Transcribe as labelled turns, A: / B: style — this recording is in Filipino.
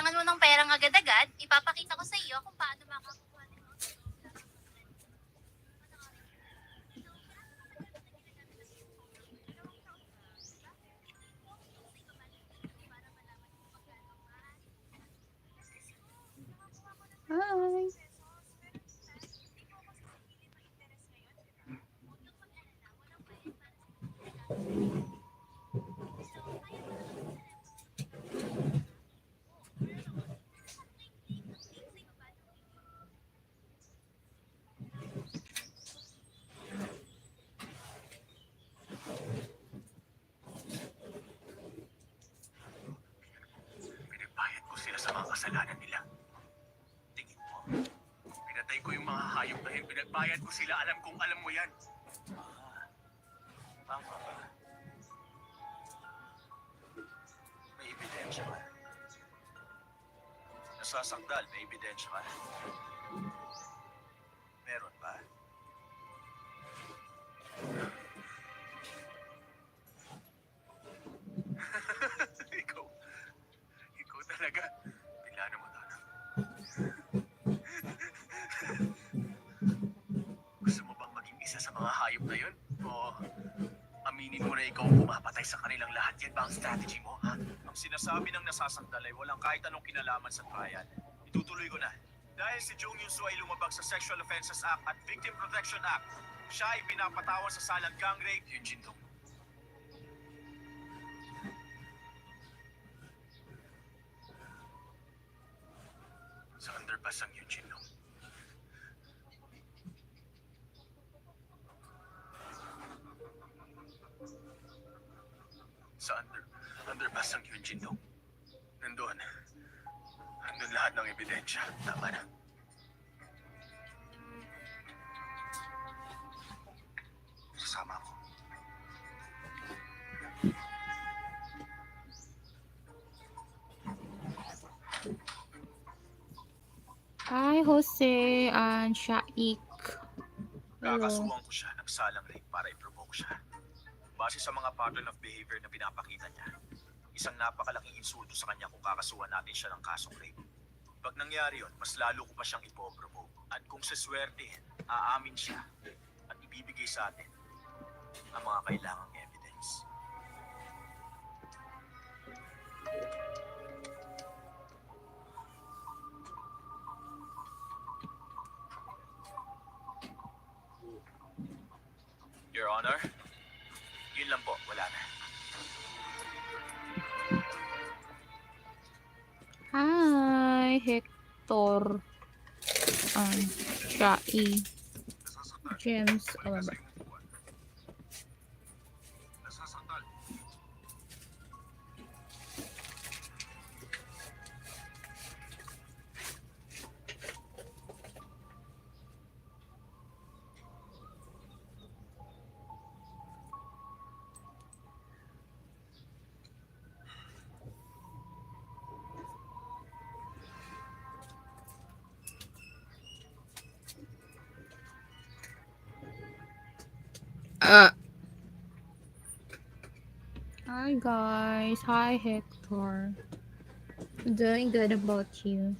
A: kailangan mo ng perang agad-agad, ipapakita ko sa iyo kung paano makakuha nito.
B: Hi.
C: Pinagbayad ko sila sa mga kasalanan nila. Tingin mo, pinatay ko yung mga hayop dahil pinagbayad ko sila. Alam kong alam mo yan. Tama ba? May ebidensya ka. Nasasakdal, may ebidensya ka. Meron ba? ikaw, ikaw talaga. Pilano mo, Tana. Gusto mo bang maging isa sa mga hayop na yun? O aminin mo na ikaw ang pumapatay sa kanilang lahat? Yan ba ang strategy mo, ha? Ang sinasabi ng nasasakdal ay walang kahit anong kinalaman sa trial. Itutuloy ko na. Dahil si Jung Yun Soo ay lumabag sa Sexual Offenses Act at Victim Protection Act, siya ay pinapatawan sa salang gang rape. Yun, Jindong. Sa underpass ang Yun, Jindong. Sa underpass ang Yun, Jindong. Nandun lahat ng ebidensya. Tama na. Sasama ko.
B: Hi, Jose and Shaik. Hello.
C: Kakasuhan ko siya ng salang rape para i-provoke siya. Base sa mga pattern of behavior na pinapakita niya, isang napakalaking insulto sa kanya kung kakasuhan natin siya ng kasong rape. Pag nangyari yun, mas lalo ko pa siyang ipoprovoke. At kung saswertehin, aamin siya at ibibigay sa atin ang mga kailangang evidence. Your Honor, yun lang po, wala na.
B: Hi, Hector. Shai. James. Ano ba?
C: Nasasaktal.
B: Hi guys. Hi Hector. Doing good about you.